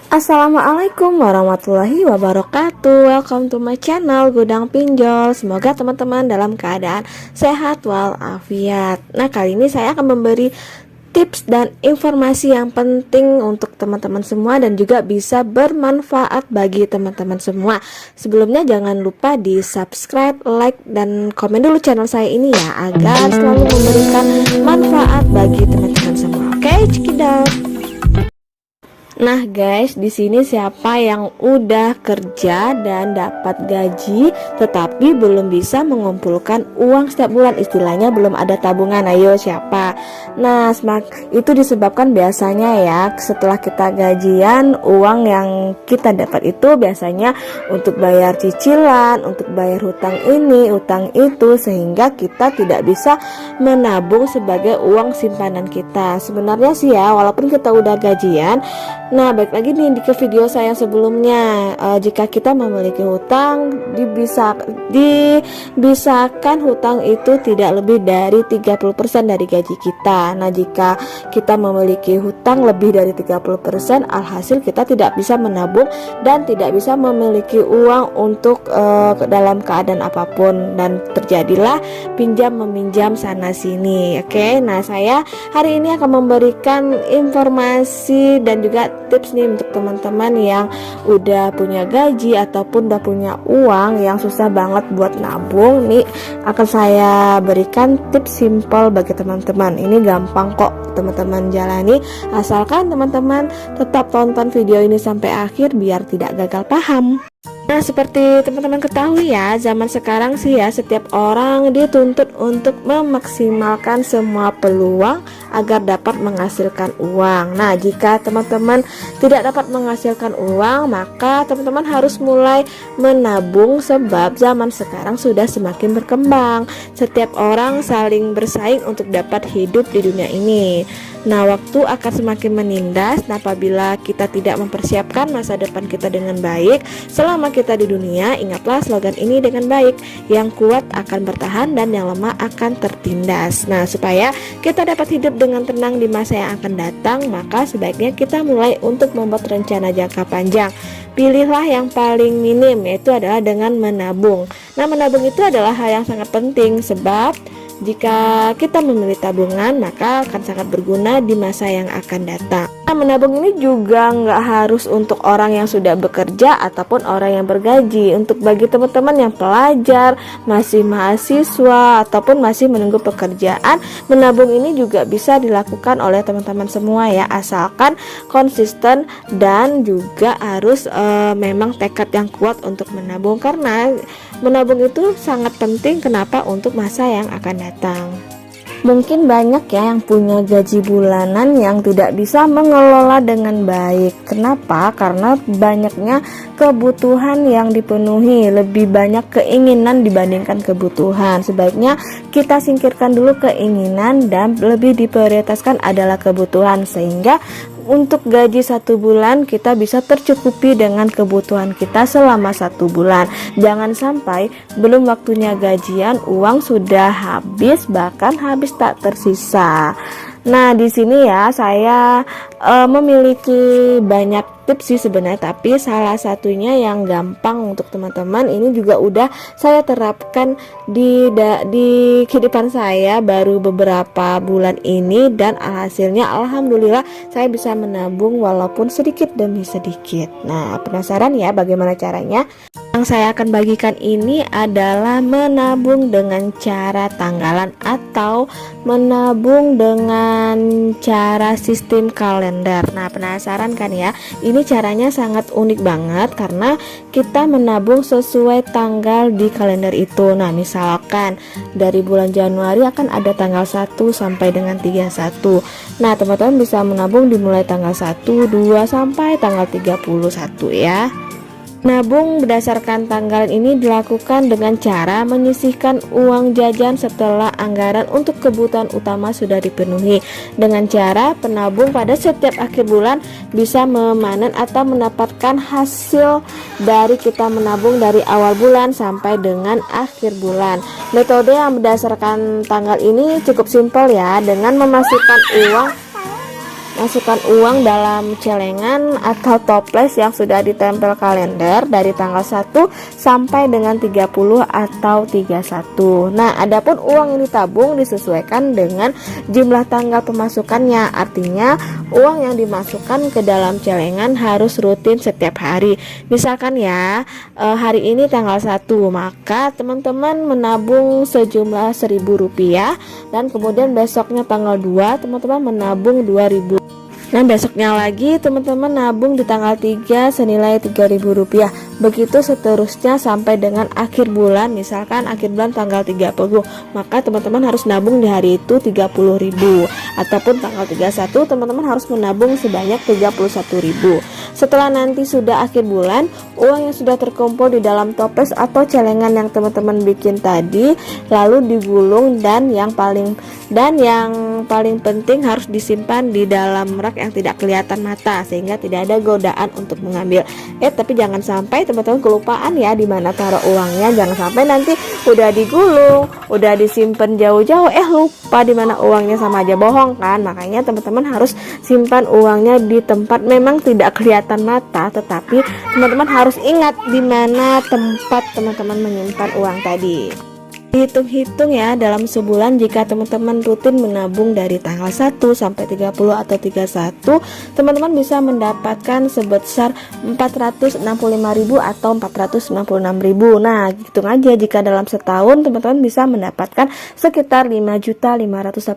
Assalamualaikum warahmatullahi wabarakatuh. Welcome to my channel Gudang Pinjol. Semoga teman-teman dalam keadaan sehat walafiat. Nah, kali ini saya akan memberi tips dan informasi yang penting untuk teman-teman semua dan juga bisa bermanfaat bagi teman-teman semua. Sebelumnya jangan lupa di subscribe, like, dan komen dulu channel saya ini ya, agar selalu memberikan manfaat bagi teman-teman semua. Oke, check it out. Nah guys, di sini siapa yang udah kerja dan dapat gaji tetapi belum bisa mengumpulkan uang setiap bulan, istilahnya belum ada tabungan? Ayo siapa? Nah, itu disebabkan biasanya ya, setelah kita gajian, uang yang kita dapat itu biasanya untuk bayar cicilan, untuk bayar hutang ini, hutang itu, sehingga kita tidak bisa menabung sebagai uang simpanan kita. Sebenarnya sih ya, walaupun kita udah gajian. Nah, balik lagi nih ke video saya sebelumnya. Jika kita memiliki hutang, dibisakan hutang itu tidak lebih dari 30% dari gaji kita. Nah, jika kita memiliki hutang lebih dari 30%, alhasil kita tidak bisa menabung dan tidak bisa memiliki uang untuk dalam keadaan apapun, dan terjadilah pinjam meminjam sana sini. Oke, nah saya hari ini akan memberikan informasi dan juga tips nih untuk teman-teman yang udah punya gaji ataupun udah punya uang yang susah banget buat nabung. Nih akan saya berikan tips simple bagi teman-teman. Ini gampang kok teman-teman jalani, asalkan teman-teman tetap tonton video ini sampai akhir biar tidak gagal paham. Nah, seperti teman-teman ketahui ya, zaman sekarang sih ya, setiap orang dituntut untuk memaksimalkan semua peluang agar dapat menghasilkan uang. Nah, jika teman-teman tidak dapat menghasilkan uang, maka teman-teman harus mulai menabung, sebab zaman sekarang sudah semakin berkembang. Setiap orang saling bersaing untuk dapat hidup di dunia ini. Nah, waktu akan semakin menindas apabila kita tidak mempersiapkan masa depan kita dengan baik. Selama kita di dunia, ingatlah slogan ini dengan baik: yang kuat akan bertahan dan yang lemah akan tertindas. Nah, supaya kita dapat hidup dengan tenang di masa yang akan datang, maka sebaiknya kita mulai untuk membuat rencana jangka panjang. Pilihlah yang paling minim, yaitu adalah dengan menabung. Nah, menabung itu adalah hal yang sangat penting, sebab jika kita memilih tabungan, maka akan sangat berguna di masa yang akan datang. Nah, menabung ini juga nggak harus untuk orang yang sudah bekerja ataupun orang yang bergaji. Untuk bagi teman-teman yang pelajar, masih mahasiswa, ataupun masih menunggu pekerjaan, menabung ini juga bisa dilakukan oleh teman-teman semua ya, asalkan konsisten dan juga harus memang tekad yang kuat untuk menabung, karena menabung itu sangat penting. Kenapa? Untuk masa yang akan datang. Mungkin banyak ya yang punya gaji bulanan yang tidak bisa mengelola dengan baik. Kenapa? Karena banyaknya kebutuhan yang dipenuhi, lebih banyak keinginan dibandingkan kebutuhan. Sebaiknya kita singkirkan dulu keinginan dan lebih diprioritaskan adalah kebutuhan, sehingga untuk gaji 1 bulan kita bisa tercukupi dengan kebutuhan kita selama 1 bulan. Jangan sampai belum waktunya gajian uang sudah habis, bahkan habis tak tersisa. Nah, di sini ya saya memiliki banyak tips sih sebenarnya, tapi salah satunya yang gampang untuk teman-teman ini juga udah saya terapkan di kehidupan saya baru beberapa bulan ini, dan hasilnya alhamdulillah saya bisa menabung walaupun sedikit demi sedikit. Nah, penasaran ya bagaimana caranya? Yang saya akan bagikan ini adalah menabung dengan cara tanggalan atau menabung dengan cara sistem kalender. Nah, penasaran kan ya? Ini caranya sangat unik banget karena kita menabung sesuai tanggal di kalender itu. Nah, misalkan dari bulan Januari akan ada tanggal 1 sampai dengan 31. Nah, teman-teman bisa menabung dimulai tanggal 1, 2 sampai tanggal 31 ya. Nabung berdasarkan tanggal ini dilakukan dengan cara menyisihkan uang jajan setelah anggaran untuk kebutuhan utama sudah dipenuhi. Dengan cara penabung pada setiap akhir bulan bisa memanen atau mendapatkan hasil dari kita menabung dari awal bulan sampai dengan akhir bulan. Metode yang berdasarkan tanggal ini cukup simpel ya, dengan memasukkan uang masukkan uang dalam celengan atau toples yang sudah ditempel kalender dari tanggal 1 sampai dengan 30 atau 31. Nah, adapun uang yang ditabung disesuaikan dengan jumlah tanggal pemasukannya. Artinya, uang yang dimasukkan ke dalam celengan harus rutin setiap hari. Misalkan ya, hari ini tanggal 1, maka teman-teman menabung sejumlah Rp1.000 dan kemudian besoknya tanggal 2 teman-teman menabung Rp2.000. Nah, besoknya lagi teman-teman nabung di tanggal 3 senilai Rp3.000. Begitu seterusnya sampai dengan akhir bulan, misalkan akhir bulan tanggal 30, maka teman-teman harus nabung di hari itu Rp30.000. Ataupun tanggal 31 teman-teman harus menabung sebanyak Rp31.000. Setelah nanti sudah akhir bulan, uang yang sudah terkumpul di dalam toples atau celengan yang teman-teman bikin tadi lalu digulung, dan yang paling penting harus disimpan di dalam rak yang tidak kelihatan mata sehingga tidak ada godaan untuk mengambil. Tapi jangan sampai teman-teman kelupaan ya di mana taruh uangnya. Jangan sampai nanti udah digulung, udah disimpan jauh-jauh, lupa di mana uangnya, sama aja bohong kan. Makanya teman-teman harus simpan uangnya di tempat memang tidak kelihatan mata, tetapi teman-teman harus ingat di mana tempat teman-teman menyimpan uang tadi. Hitung-hitung ya, dalam sebulan jika teman-teman rutin menabung dari tanggal 1 sampai 30 atau 31, teman-teman bisa mendapatkan sebesar Rp465.000 atau Rp496.000. Nah, hitung aja jika dalam setahun teman-teman bisa mendapatkan sekitar Rp5.580.000.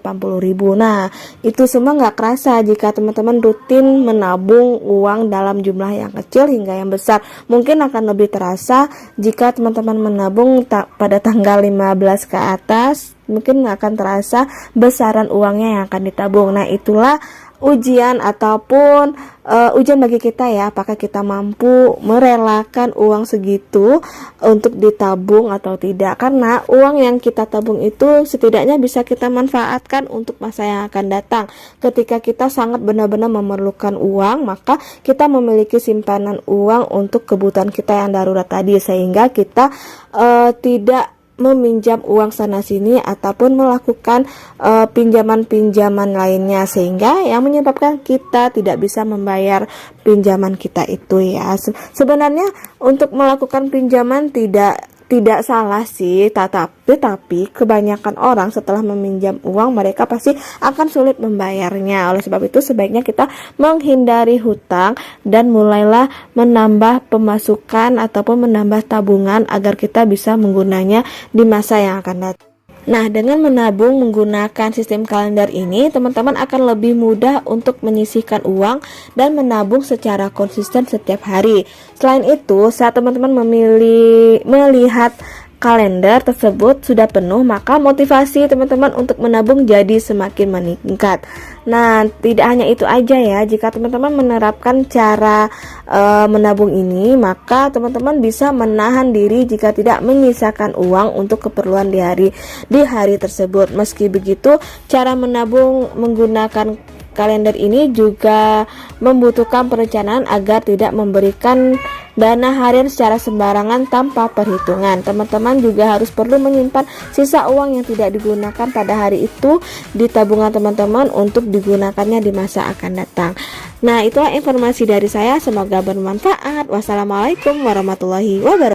Nah, itu semua nggak kerasa jika teman-teman rutin menabung uang dalam jumlah yang kecil hingga yang besar. Mungkin akan lebih terasa jika teman-teman menabung pada tanggal 15 ke atas, mungkin akan terasa besaran uangnya yang akan ditabung. Nah, itulah ujian ataupun ujian bagi kita ya, apakah kita mampu merelakan uang segitu untuk ditabung atau tidak. Karena uang yang kita tabung itu setidaknya bisa kita manfaatkan untuk masa yang akan datang. Ketika kita sangat benar-benar memerlukan uang, maka kita memiliki simpanan uang untuk kebutuhan kita yang darurat tadi, sehingga kita tidak meminjam uang sana sini ataupun melakukan pinjaman-pinjaman lainnya, sehingga yang menyebabkan kita tidak bisa membayar pinjaman kita itu ya. Sebenarnya untuk melakukan pinjaman tidak salah sih, tapi kebanyakan orang setelah meminjam uang mereka pasti akan sulit membayarnya. Oleh sebab itu sebaiknya kita menghindari hutang dan mulailah menambah pemasukan ataupun menambah tabungan agar kita bisa menggunanya di masa yang akan datang. Nah, dengan menabung menggunakan sistem kalender ini, teman-teman akan lebih mudah untuk menyisihkan uang dan menabung secara konsisten setiap hari. Selain itu, saat teman-teman melihat kalender tersebut sudah penuh, maka motivasi teman-teman untuk menabung jadi semakin meningkat. Nah, tidak hanya itu aja ya, jika teman-teman menerapkan cara menabung ini, maka teman-teman bisa menahan diri jika tidak menyisakan uang untuk keperluan di hari tersebut. Meski begitu, cara menabung menggunakan kalender ini juga membutuhkan perencanaan agar tidak memberikan dana harian secara sembarangan tanpa perhitungan. Teman-teman juga harus perlu menyimpan sisa uang yang tidak digunakan pada hari itu di tabungan teman-teman untuk digunakannya di masa akan datang. Nah, itulah informasi dari saya, semoga bermanfaat. Wassalamualaikum warahmatullahi wabarakatuh.